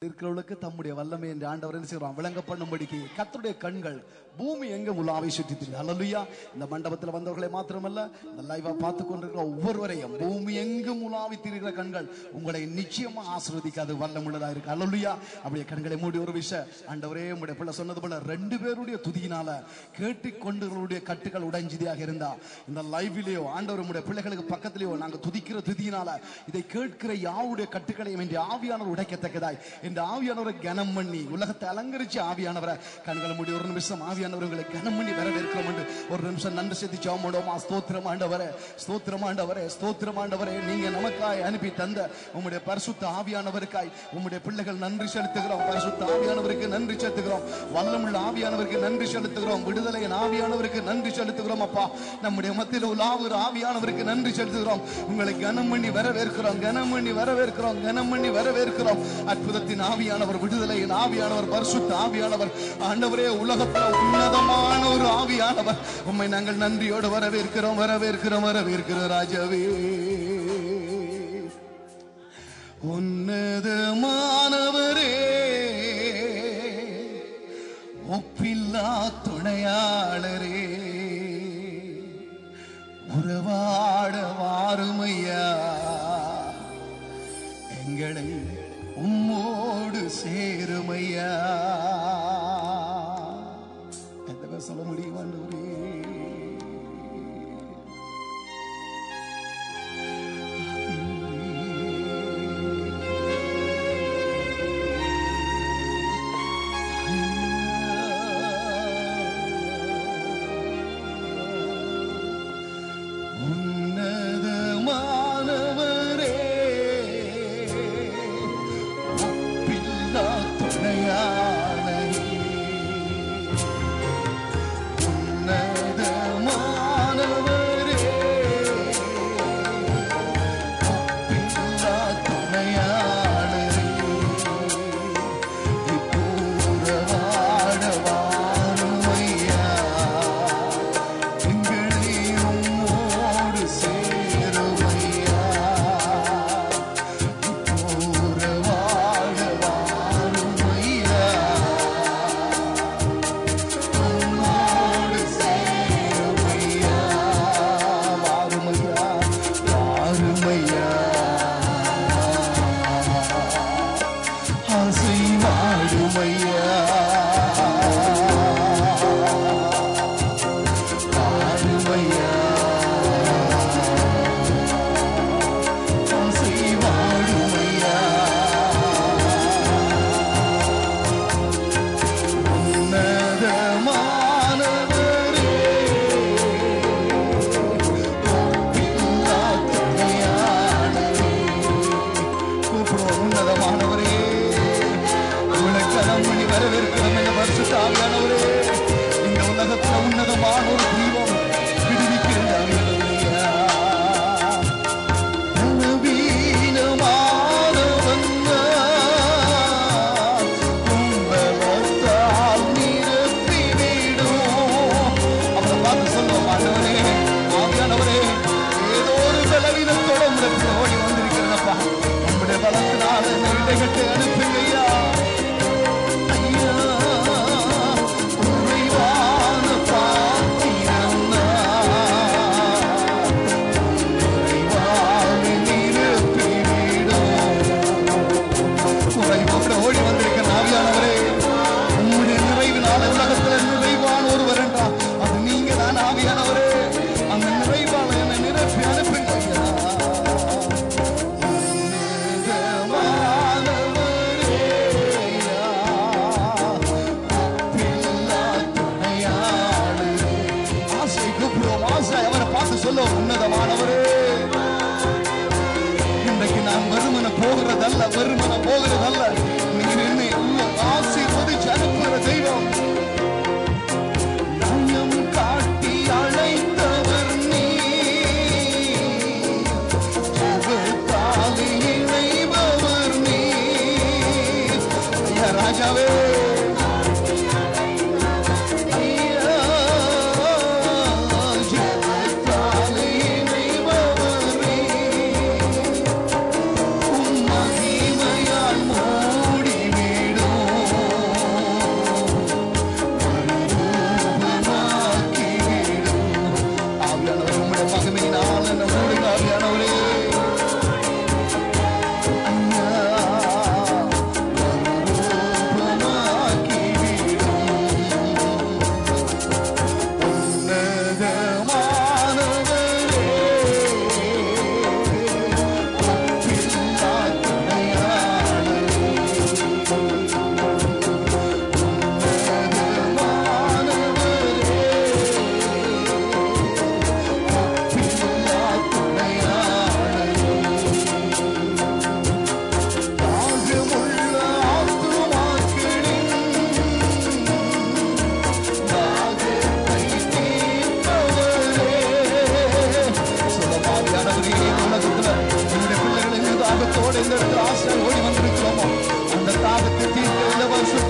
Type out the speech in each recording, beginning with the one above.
இருக்கிறவர்களுக்கு தம்முடைய வல்லமை என்று ஆண்டவர் என்ன செய்வார் விளங்க பண்ணும்படிக்கு கர்த்தருடைய கண்கள் பூமி எங்கும் உலாவை சுற்றி திரியும். ஹல்லேலூயா. இந்த மண்டபத்தில் வந்தவர்களை மாத்திரமல்ல, இந்த லைவா பார்த்து கொண்டிருக்கிற ஒவ்வொருவரையும் பூமி எங்கும் உலாவி திரிகிற கண்கள் உங்களை நிச்சயமா ஆசீர்வதிக்காது வல்லமுள்ளதா இருக்கு. ஹல்லேலூயா. அப்படியே கண்களை மூடி ஒரு விஷயம் ஆண்டவரே உம்முடைய பிள்ளை சொன்னது போல 2 பேருடைய துதியினால கேட்டுக்கொண்டவர்களுடைய கட்டுகள் உடைஞ்சதியாக இருந்தா இந்த லைவிலேயோ ஆண்டவர் உம்முடைய பிள்ளைகளுக்கு பக்கத்திலேயோ நாங்க துதிக்கிற துதியினால இதை கேட்கிற யாவுடைய கட்டுகளையும் என்று ஆவியானவர் உடைக்கத்தக்கதாய் இந்த ஆவியானவரை கனம் பண்ணி உலகத்தை அலங்கரிச்சு ஆவியானவரை கண்களை மூடி ஒரு நிமிஷம் ஆவியானவர் உங்களை கனம் பண்ணி வரவேற்கிறோம் என்று ஒரு நிமிஷம் நன்றி செலுத்தி ஜெபம். ஸ்தோத்திரம் ஆண்டவரே, ஸ்தோத்திரம் ஆண்டவரே, ஸ்தோத்திரம் ஆண்டவரே. நீங்க நமக்காய் அனுப்பி தந்த உம்முடைய பரிசுத்த ஆவியானவருக்காய் உம்முடைய பிள்ளைகள் நன்றி செலுத்துகிறோம். பரிசுத்த ஆவியானவருக்கு நன்றி செலுத்துகிறோம். வல்லமுள்ள ஆவியானவருக்கு நன்றி செலுத்துகிறோம். விடுதலையின் ஆவியானவருக்கு நன்றி செலுத்துகிறோம். அப்பா, நம்முடைய மத்தியில் உலாவுற ஆவியானவருக்கு நன்றி செலுத்துகிறோம். உங்களை கனம் பண்ணி வரவேற்கிறோம், கனம் பண்ணி வரவேற்கிறோம், கனம் பண்ணி வரவேற்கிறோம். அற்புதத்தின் ஆவியானவர், விடுதலையின் ஆவியானவர், பரிசுத்த ஆவியானவர், ஆண்டவரே உலகத்தில் உன்னதமான ஒரு ஆவியானவர், உம்மை நாங்கள் நன்றியோடு வரவேற்கிறோம், வரவேற்கிறோம், வரவேற்கிறோம் ராஜாவே. உன்னதமானவரே, ஒப்பில்லா துணையாளரே, உறவாட வாருமையா, எங்களை உம்மோடு சேருமையா. எந்த சொல்ல முடியும் ஆண்டவரே? மகிமையால் மூடி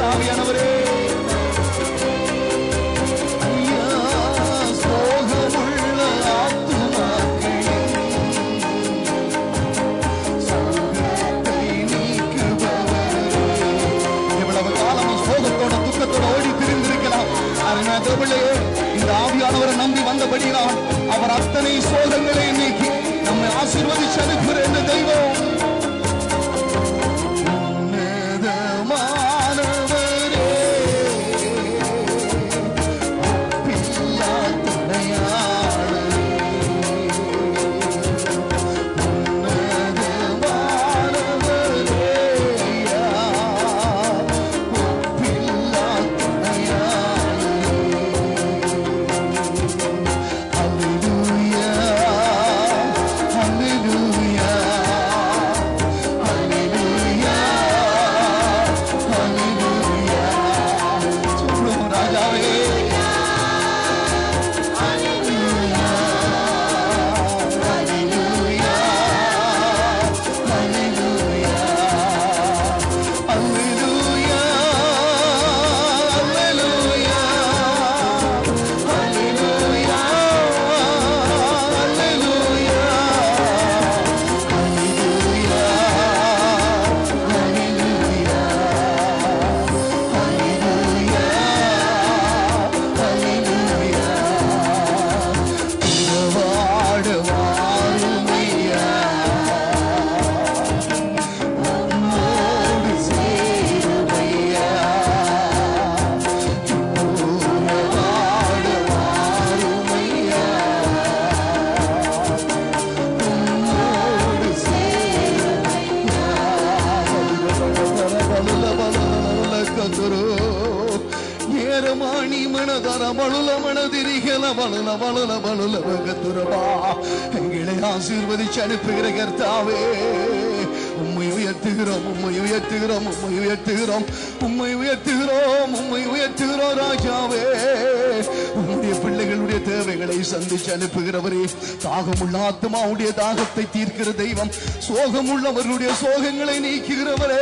ஆவியானவரே. ஐயா சோகமுள்ள ஆத்துமாக்களின் சோகத்தை நீக்குபவரே. எவ்வளவு காலம் சோகத்தோட துக்கத்தோட ஓடி திரிந்திருக்கலாம். அருமையானவர்களே, இந்த ஆவியானவரை நம்பி வந்தபடியால் அவர் அத்தனை சோகங்களை நீக்கி நம்மை ஆசீர்வதிச்சு அனுப்புகிற இந்த தெய்வம். எங்களை ஆசீர்வதிச்சு அனுப்புகிற கர்த்தாவே, உம்மை உயர்த்துகிறோம், உம்மை உயர்த்துகிறோம், உம்மை உயர்த்துகிறோம், உம்மை உயர்த்துகிறோம், உம்மை உயர்த்துகிறோம் ராஜாவே. உம்முடைய பிள்ளைகளுடைய தேவைகளை சந்திச்சு அனுப்புகிறவரே, தாகமுள்ள ஆத்மாவுடைய தாகத்தை தீர்க்கிற தெய்வம், சோகமுள்ளவர்களுடைய சோகங்களை நீக்குகிறவரே,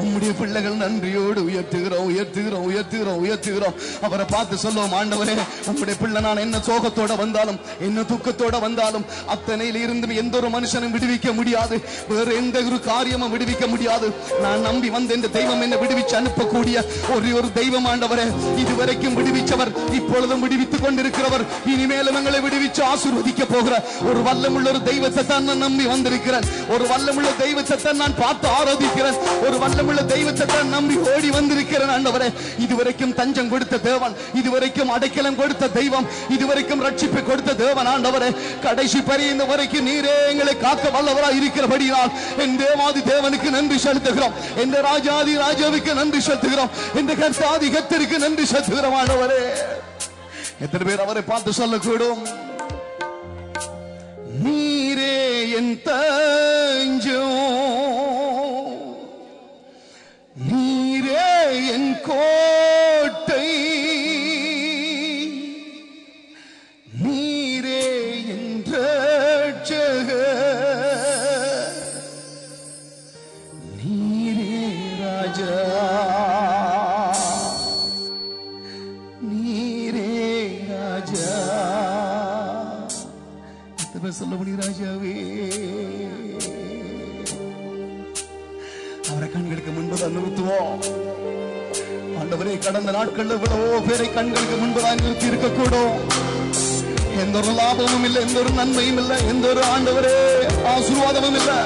உம்முடைய பிள்ளைகள் நன்றியோடு உயர்த்துகிறோம், உயர்த்துகிறோம், உயர்த்துகிறோம், உயர்த்துகிறோம். அவரை பார்த்து சொல்லுவோம், ஆண்டவரே உம்முடைய பிள்ளை நான் என்ன சோகத்தோட வந்தாலும் என்ன துக்கத்தோட வந்தாலும் அத்தனையில இருந்து எந்த ஒரு மனுஷனும் விடுவிக்க முடியாது, வேற எந்த ஒரு காரியமும் விடுவிக்க முடியாது. நான் நம்பி வந்த இந்த தெய்வம் என்ன விடுவிச்சு அனுப்பக்கூடிய ஒரே ஒரு தெய்வம் ஆண்டவரே. இதுவரைக்கும் விடுவிச்சவர், இப்பொழுதும் விடுவித்துக் கொண்டிருக்கிறவர், இனிமேலும் எங்களை விடுவிச்சு ஆசீர்வதிக்க போகிற ஒரு வல்லமுள்ள ஒரு தெய்வத்தை தான் நான் நம்பி வந்திருக்கிறேன். ஒரு வல்லமுள்ள தெய்வத்தை தான் நான் பார்த்து ஆராதிக்கிறேன். ஒரு வல்லமுள்ள தெய்வத்தை தான் நம்பி ஓடி வந்திருக்கிறேன் ஆண்டவரே. இதுவரைக்கும் தஞ்சம் கொடுத்த தேவன், இதுவரைக்கும் அடைக்கலம் கொடுத்த தெய்வம், இதுவரைக்கும் ரட்சிப்பை கொடுத்த தேவன் ஆண்டவரே. கடைசி பரியந்த வரைக்கும் நீரே எங்களை காக்க வல்லவராய் இருக்கிறபடியால் என் தேவாதி தேவனுக்கு நன்றி செலுத்துகிறோம், என் ராஜாதி ராஜாவுக்கு நன்றி செலுத்துகிறோம், என் கர்த்தாதி கர்த்தருக்கு நன்றி செலுத்துகிறோம் ஆண்டவரே. எத்தனை பேர் அவரை பார்த்து சொல்லக்கூடும், நீரே என் தஞ்சம், நீரே என் கோட்டை, நீரே என் ரட்சகர், நீரே ராஜா, நீரே ராஜா. சொல்ல முடியும் ராஜாவே. அவரை கண்களுக்கு முன்புதான் நிறுத்துவோம் ஆண்டவரே. கடந்த நாட்கள் எவ்வளவோ பேரை கண்களுக்கு முன்புதான் நிறுத்தி இருக்கக்கூடும். எந்த ஒரு லாபமும் இல்லை, எந்த ஒரு நன்மையும் இல்லை, எந்த ஒரு ஆண்டவரே ஆசீர்வாதமும் இல்லை.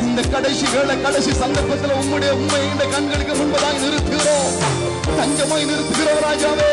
இந்த கடைசி வேளை, கடைசி சந்தர்ப்பத்தில் உம்முடைய உண்மை இந்த கண்களுக்கு முன்புதான் நிறுத்துகிறோம், தஞ்சமாய் நிறுத்துகிறோம் ராஜாவே.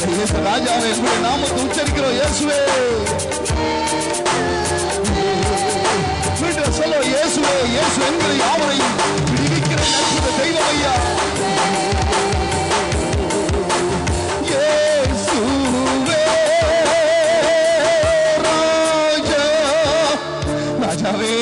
ராஜாவே உங்களுடைய நாமத்தை உச்சரிக்கிறோம் இயேசுவே. மீண்டும் சொல்ல இயேசுவே. இயேசு என்கிற யாவரையும் விடுவிக்கிற அற்புத தெய்வம் ஐயா. இயேசுவே ராஜா, ராஜாவே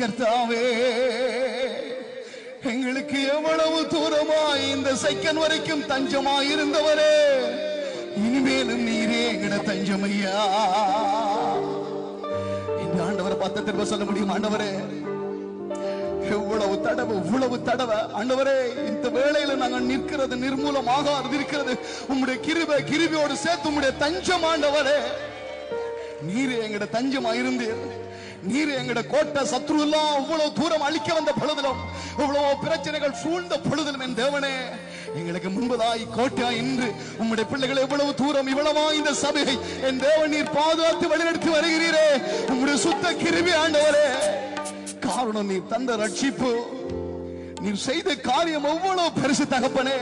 கர்த்தாவே, எங்களுக்கு எவ்வளவு தூரமாய் இந்த செகண்ட் வரைக்கும் தஞ்சமாய் இருந்தவரே, இனிமேலும் நீரே எங்கட தஞ்சமையா. இந்த ஆண்டவரை பார்த்து திரும்ப சொல்ல முடியும், ஆண்டவரே எவ்வளவு தடவை ஆண்டவரே இந்த வேளையில நாங்கள் நிற்கிறது நிர்மூலமாக இருக்கிறது உம்முடைய கிருபையோடு சேர்த்து உம்முடைய தஞ்சம். ஆண்டவரே நீரே எங்கட தஞ்சமா இருந்தீர். நீர் எங்கட கோட்டை சத்ரு எல்லாம் இவ்வளவு தூரம் அழிக்க வந்த பொழுதிலும், இவ்வளவு பிரச்சனைகள் சூழ்ந்த பொழுதிலும் என் தேவனே எங்களுக்கு முன்பதாய் கோட்டையாய் இன்று உம்முடைய பிள்ளைகள் எவ்வளவு தூரம் இவ்வளவா இந்த சபையை என் தேவன் நீர் பாதுகாத்து வழிநடத்தி வருகிறீரே. உம்முடைய சுத்த கிருபை ஆண்டவரே, காரணம் நீர் தந்த ரட்சிப்பு, நீர் செய்த காரியம் எவ்வளவு பெருசு தகப்பனே.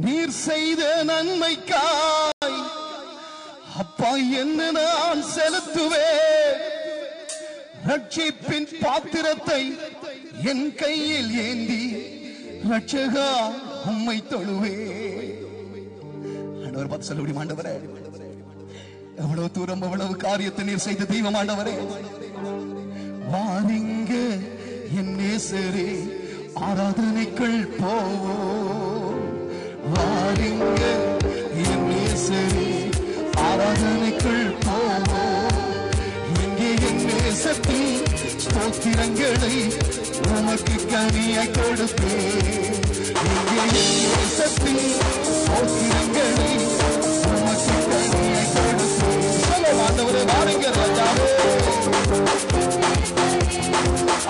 நீர் செய்த நன்மைக்காய் அப்பா என்ன நான் செலுத்துவேன். ரட்சிப்பின் பாத்திரத்தை என் கையில் ஏந்தி ரட்சகா உம்மை தொழுவே. ஆண்டவர் பார்த்து சொல்ல முடியும், ஆண்டவரே எவ்வளவு தூரம் எவ்வளவு காரியத்தை நீர் செய்த தெய்வம் ஆண்டவரே. வாரிங்க என் நேசரே ஆராதனைக்குள் போவோம். வாரிங்க என் நேசரே ஆராதனைக்குள் போவோம். இங்கே என் நேசத்தின் ஸ்தோத்திரங்களை உமக்கு கனியாய் கொடுப்பேன். இங்கே என் நேசத்தின் ஸ்தோத்திரங்களை உமக்கு கனியாய் கொடுப்பேன். சொல்ல ஆண்டவரே, வாருங்க ராஜாவே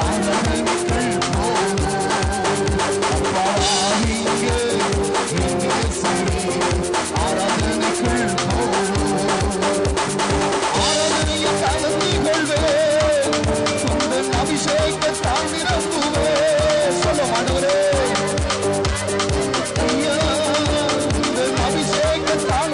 ஆராதனைக்குள் போவோம். வாருங்க என் நேசரே ஆராதனைக்குள் போவோம். அபிஷேகத்தால் நிரப்புவே. சொல்ல ஆண்டவரே, அபிஷேகத்தால்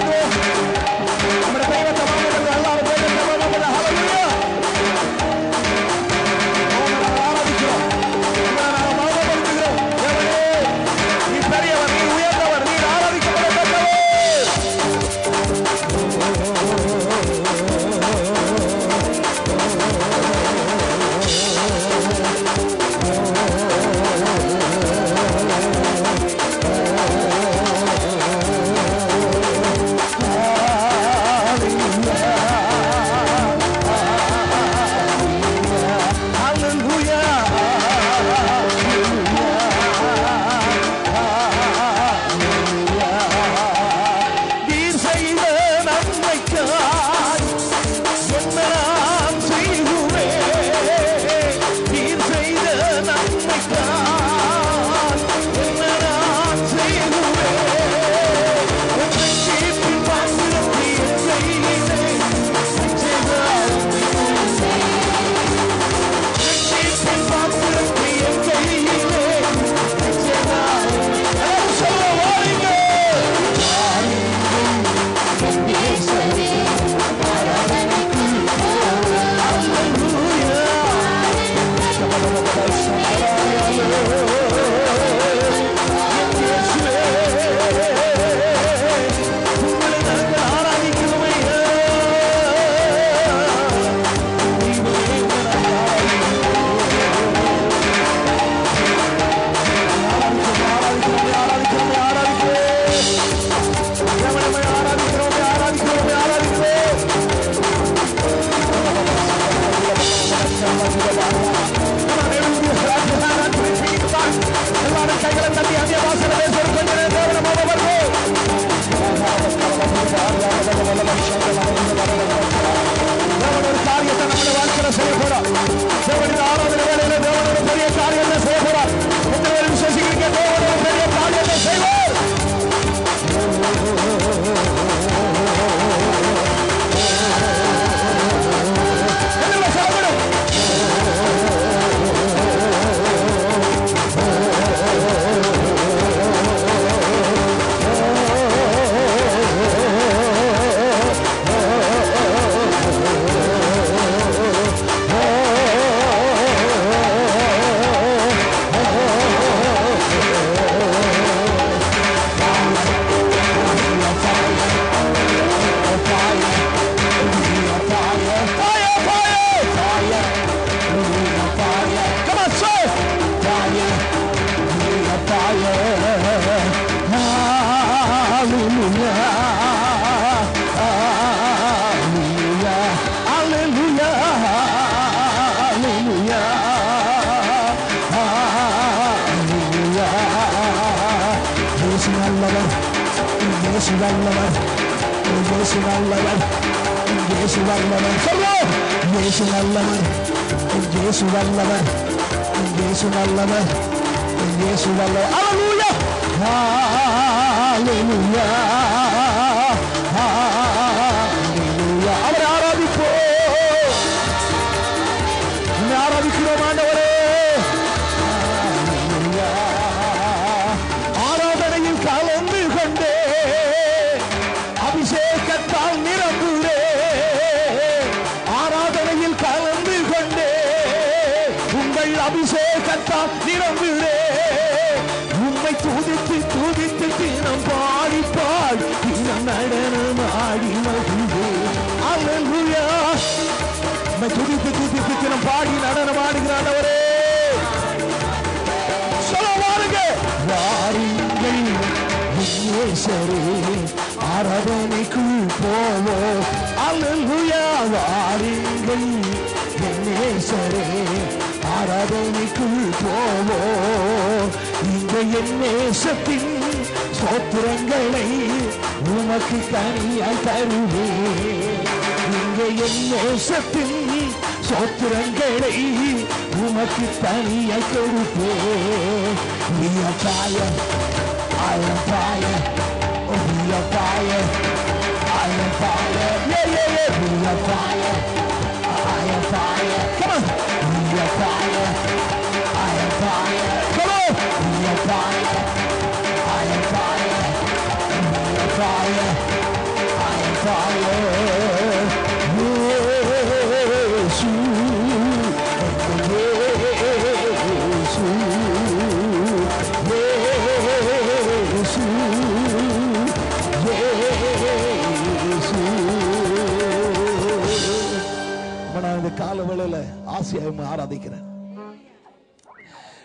உயர்த்துவோம். நம்முடைய தெய்வத்தை வாங்குகிறது எல்லாரும் தெய்வத்தை வாங்குகிறது. ஹல்லேலூயா. நாங்கள் ஆராதிக்கிறோம். நாங்கள் மகிமைப்படுத்துகிறோம். தேவனே, நீ பெரியவர், நீ உயர்ந்தவர், நீ ஆராதிக்கப்படத்தக்கவர்.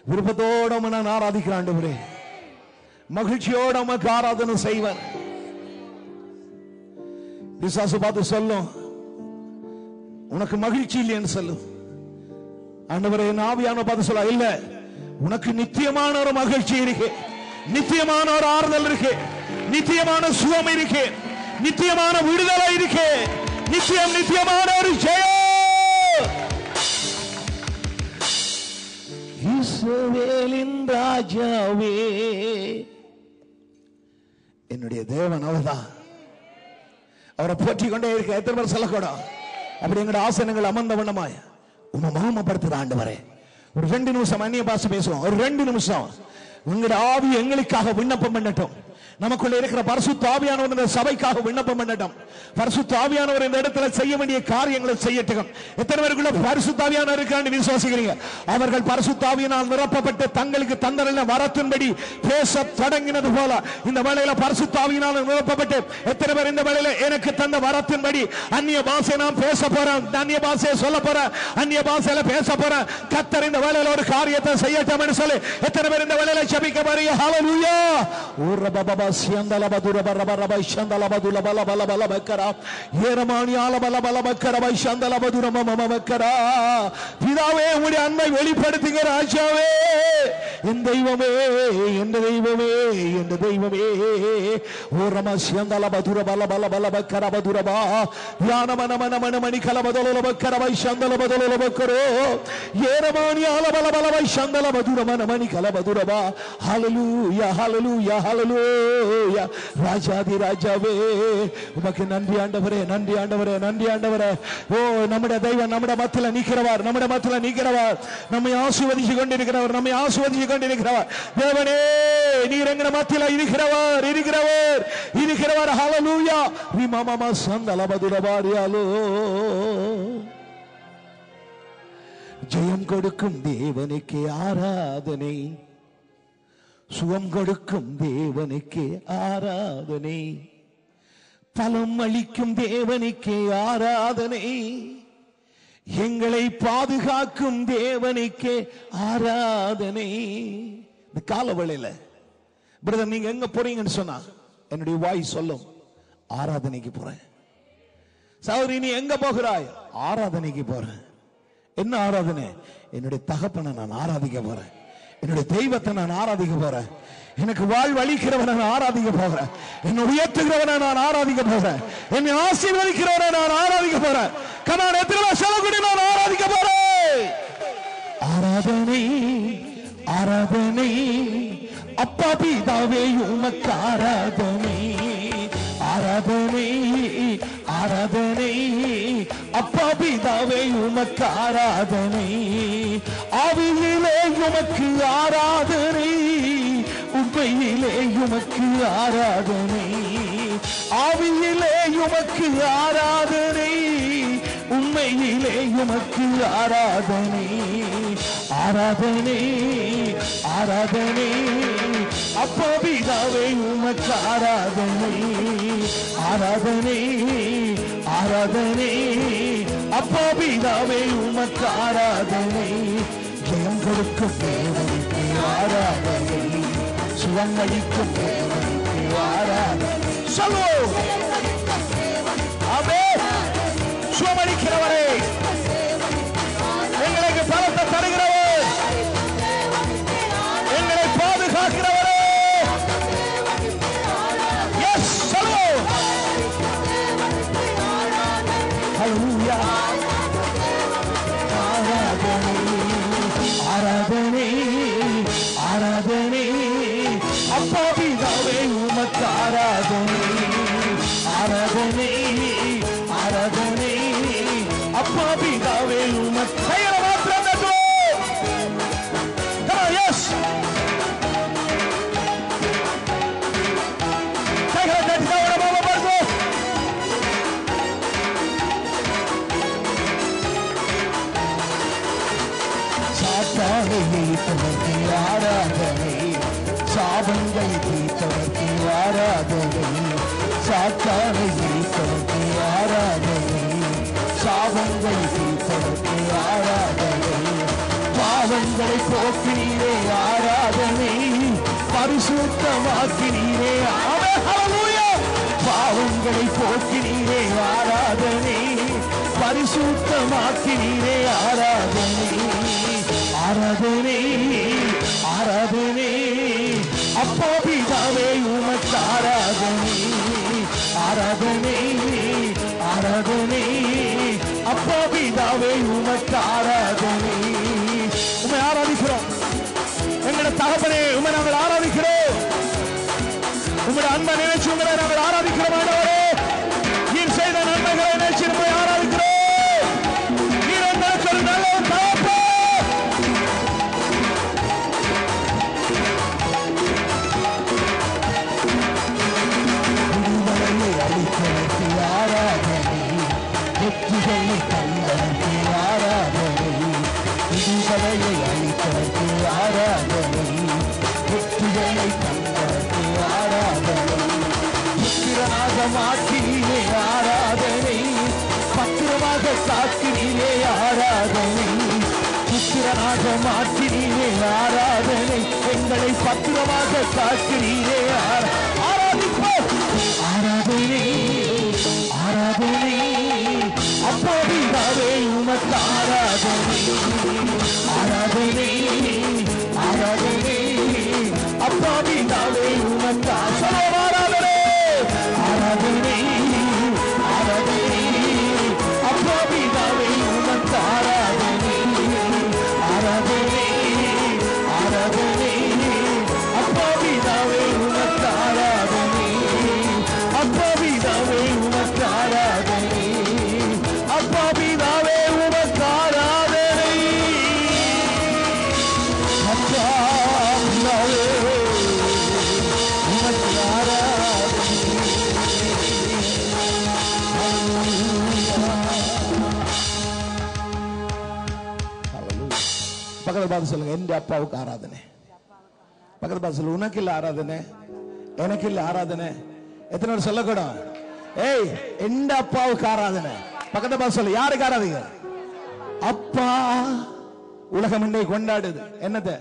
விருப்பத்தோட நான் ஆராதிக்கிறேன் ஆண்டவரே. மகிழ்ச்சியோட உமக்கு ஆராதனை செய்வேன். பிசாசு பார்த்து சொல்லும், உனக்கு மகிழ்ச்சி இல்லைன்னு சொல்லும். ஆண்டவரே, ஆவியான பார்த்து சொல்ல, இல்ல, உனக்கு நித்தியமான ஒரு மகிழ்ச்சி இருக்கு, நித்தியமான ஒரு ஆறுதல் இருக்கு, நித்தியமான சுகம் இருக்கு, நித்தியமான விடுதலை இருக்கு, நித்தியமான ஒரு ஜெயம். இஸ்ரவேலின் ராஜாவே, என்னுடைய தேவன் அவர்தான். அவரை போற்றி கொண்டே இருக்க எத்தனை பேர் சொல்லக்கூடாது? அப்படி எங்களோட ஆசனங்கள் அமர்ந்த வண்ணமாய் உம்மை மகிமைப்படுத்துற ஆண்டவரே. ஒரு 2 நிமிஷம் அந்நிய பாஷை பேசுவோம். ஒரு 2 நிமிஷம் உங்களுடைய ஆவி எங்களுக்காக விண்ணப்பம் பண்ணட்டும். நமக்குள்ள இருக்கிற பரிசுத்த ஆவியானவர் இந்த சபைக்காக விண்ணப்பம் பண்ணட்டும். பரிசுத்த ஆவியானவர் இந்த இடத்துல செய்ய வேண்டிய காரியங்களை செய்யட்டும். எத்தனை பேருக்குள்ள பரிசுத்த ஆவியானவர் இருக்கான்னு விசுவாசிக்கிறீங்க? அவர்கள் பரிசுத்த ஆவியினால் நிரப்பப்பட்டு தங்களுக்கு தந்தன வரத்தின்படி பேச தொடங்கினது போல இந்த வேளையில பரிசுத்த ஆவியினால் நிரப்பப்பட்டு எத்தனை பேர் இந்த வேளையில எனக்கு தந்த வரத்தின்படி அந்நிய பாஷை நான் பேச போறேன், அந்நிய பாஷையை சொல்ல போறேன், அந்நிய பாஷையில பேச போறேன், கர்த்தர் இந்த வேளையில ஒரு காரியத்தை செய்யட்டும் என்று சொல்லி எத்தனை பேர் இந்த வேளையில ஜெபிக்க போறீங்க? ஹல்லேலூயா. ஓர பாபா சியந்தல பதுர பரபர பைஷந்தல பதுல பல பல பல பக்கரா ஏரமானியால பல பல பக்கர பைஷந்தல பதுர மம பக்கரா. பிதாவே, உம்முடைய அன்பை வெளிப்படுத்துங்க ராஜாவே. என் தெய்வமே, என் தெய்வமே, என் தெய்வமே. ஓரமா சியந்தல பதுர பல பல பல பக்கர பதுரபா யான மன மன மன மணி கல பதல பக்கர பைஷந்தல பதல பக்கரோ ஏரமானியால பல பல பைஷந்தல பதுர மன மணி கல பதுரபா. ஹல்லேலூயா, ஹல்லேலூயா, ஹல்லேலூயா. ராஜாதி ராஜாவே, உமக்கு நன்றி ஆண்டவரே, நன்றி ஆண்டவரே, நன்றி ஆண்டவரே. ஓ, நம்முடைய தெய்வம் நம்முடைய மத்தியில நிக்கிறவர், நம்முடைய மத்தியில நிக்கிறவர், நம்மை ஆசீர்வதிச்சு கொண்டிருக்கிறவர், நம்மை ஆசீர்வதிச்சு கொண்டிருக்கிறவர். தேவனே, நீர் எங்க மத்தியில இருக்கிறவர், இருக்கிறவர், இருக்கிறவர். ஹல்லேலூயா. விமமம சந்தலபதுரபாரியாலோ. ஜெயம் கொடுக்கும் தேவனுக்கே ஆராதனை, சுகம் கொடுக்கும் தேவனுக்கே ஆராதனை, பலம் அளிக்கும் தேவனுக்கே ஆராதனை, எங்களை பாதுகாக்கும் தேவனுக்கே ஆராதனை. இந்த காலவேளையில பிரதர், நீங்க எங்க போறீங்கன்னு சொன்னா என்னுடைய வாய் சொல்லும், ஆராதனைக்கு போறேன். சகோதரி, நீ எங்க போகிறாய்? ஆராதனைக்கு போறேன். என்ன ஆராதனை? என்னுடைய தகப்பனை நான் ஆராதிக்க போறேன், என்னுடைய தெய்வத்தை நான் ஆராதிக்க போறேன், எனக்கு வாழ்வு அளிக்கிறவனை நான் ஆராதிக்க போகிறேன், என்னை உயர்த்துகிறவனை நான் ஆராதிக்க போகிறேன், என்னை ஆசீர்வதிக்கிறவனை நான் ஆராதிக்க போறேன். கமான், எத்தனை சொல்லக்கூடிய நான் ஆராதிக்க போறேன். ஆராதனை, ஆராதனை, அப்பா பிதாவே உமக்கு ஆராதனை, ஆராதனை, ஆராதனை, அப்பா பிதாவே உமக்கு ஆராதனை, ஆவியிலே உமக்கு ஆராதனை, உண்மையிலே உமக்கு ஆராதனை, ஆவியிலே உமக்கு ஆராதனை, உண்மையிலே உமக்கு ஆராதனை, ஆராதனை, ஆராதனை, அப்பா பிதாவே உமக்கு ஆராதனை, ஆராதனை, ஆராதனை, அப்பா பிதாவே உமக்கு ஆராதனை, ஜெயம் கொடுக்கும் தேவனுக்கு ஆராதனை, சுகம் அளிக்கும் தேவனுக்கு ஆராதனை. சொல்லுவோம், ஆமென். சுகம் அளிக்கிறவரே, எங்களுக்கு பலத்தை தருகிறவர், எங்களை பாதுகாக்கிறவரே. எஸ், சொல்லுவோம். ஹல்லேலூயா. ஆராதனை, ஆராதனை, ஆராதனை, அப்பா பிதாவே உமக்கு ஆராதனை, ஆராதனை, ஆராதனை, அப்பா பிதாவே உமக்கு. கையில மாத்திரம் எஸ், கைகளை தட்டி தவற பாபா. சாத்தானை தீர்த்தவர்க்கு ஆராதனை, சாபங்களை தீர்த்தவர்க்கு ஆராதனை, சாத்தானை தீர்த்தவர்க்கு ஆராதனை, சாபங்களை தீர்த்தவர்க்கு ஆராதனை, பாவ பாவங்களை போக்கினீரே ஆராதனை, பரிசுத்தமாக்கினீரே ஹல்லேலூயா. பாவங்களை போக்கினீரே ஆராதனை, பரிசுத்தமாக்கினீரே ஆராதனை. ஆராதனை ஆராதனை அப்பா பிதாவே உமக்கு ஆராதனை. ஆராதனை ஆராதனை அப்பா பிதாவே உமக்கு ஆராதனை. உம்மை ஆராதிக்கிறோம் எங்களோட தகப்பனே, உம்மை நாங்கள் ஆராதிக்கிறோம். உம்முடைய அன்பை நினைச்சு உங்களை நாங்கள் ஆராதிக்கிறோம். ஆண்டவரே, நீர் செய்த நன்மைகளை நினைச்சு உம்மை ஆராதிக்கிறோம். நீர் எங்களுக்கு ஒரு நல்ல தகப்பன். விடுதலையை அளித்தவர்க்கு ஆராதனை, வெற்றிகளை தந்தவர்க்கு ஆராதனை. விடுதலையை அளித்தவர்க்கு ஆராதனை, வெற்றிகளை தந்தவர்க்கு ஆராதனை. புத்திரனாக மாற்றினீரே ஆராதனை, பத்திரமாக காக்கிறீரே ஆராதனை. புத்திரனாக மாற்றினீரே ஆராதனை, எங்களை பத்திரமாக காக்கிறீரே ஆராதிப்போம். ஆராதனை ஆராதனை அப்பா பிதாவே உமக்கு ஆராதனை. ஆராதனை ஆராதனை அப்பா பிதாவே உமக்கு ஆராதனை. ஆராதனை ஆராதனை அப்பா பிதாவே உமக்கு ஆராதனை. ஆராதனை ஆராதனை அப்பா பிதாவே உமக்கு ஆராதனை. அப்பா பிதாவே உமக்கு ஆராதனை. அப்பா பிதாவே உமக்கு ஆராதனை. அப்பா பிதாவே உமக்கு ஆராதனை. பக்கத்துல பார்த்து சொல்லுங்க, எந்த அப்பாவுக்கு ஆராதனை. பக்கத்துல பார்த்து சொல்லுங்க, உனக்கு இல்ல ஆராதனை, எனக்கு இல்ல ஆராதனை. எத்தனை பேர் சொல்லக்கூடும்? ஏய், எந்த அப்பாவுக்கு ஆராதனை. பக்கத்துல பார்த்து சொல்லு, யாருக்கு ஆராதிங்க? அப்பா. உலகம் இன்னைக்கு கொண்டாடுது என்னது?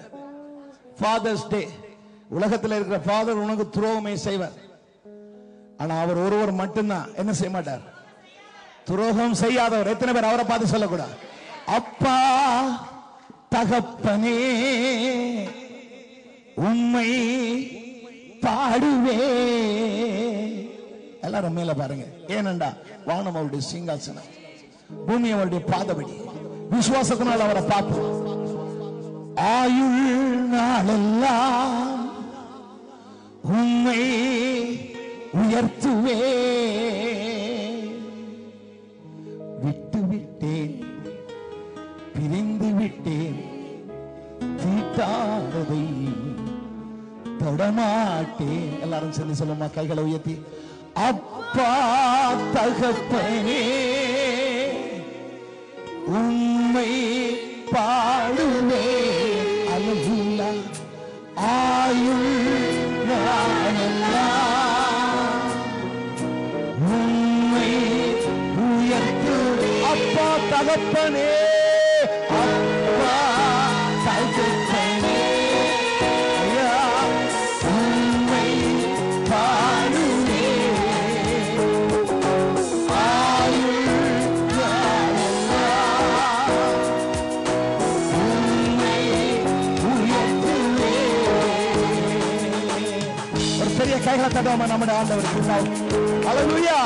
ஃபாதர்ஸ் டே. உலகத்தில் இருக்கிற ஃபாதர் உனக்கு துரோகமே செய்வார். ஆனா அவர் ஒருவர் மட்டும்தான் என்ன செய்ய மாட்டார்? துரோகம் செய்யாதவர். எத்தனை பேர் அவரை பார்த்து சொல்லக்கூடாது? அப்பா தகப்பனே உம்மை பாடுவே. எல்லாரும் மேல பாருங்க. ஏனண்டா வானம் அவருடைய சிங்காசனம், பூமி அவருடைய பாதபடி. விசுவாசத்தினால் அவரை பார்ப்போம். ஆயுள் நாளெல்லாம் உம்மை உயர்த்துவே. விட்டு விட்டேன், பிரிந்து விட்டேன், தீட்டானதை தொடமாட்டேன். எல்லாரும் சொல்லி சொல்லுமா, கைகளை உயர்த்தி. அப்பா தகப்பனே உம்மை பாடுவே. அல்லேலூயா. ஆயுள் நாளெல்லாம் உம்மை உயர்த்துவே. அப்பா தகப்பனே, அப்பா தகப்பனே ஐயா உம்மை பாடுவே. ஆயுள் நாளெல்லாம் உம்மை உயர்த்துவே. ஒரு பெரிய கைகளை தட்டுவோமா நம்முடைய ஆண்டவருக்கு. அல்லேலூயா.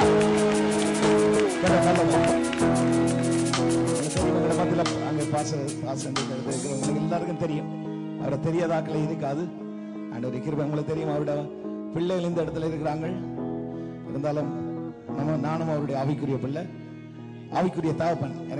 அங்க பாசம் எல்லாருக்கும் தெரியும். அவரை தெரியாதாக்களை இருக்காது. ஆண்டவர் கிருபை உங்களுக்கு தெரியும். அவருடைய பிள்ளைகள் இந்த இடத்துல இருக்கிறாங்க. இருந்தாலும் நானும் அவருடைய ஆவிக்குரிய பிள்ளை, ஆவிக்குரிய தகப்பன். எனக்கு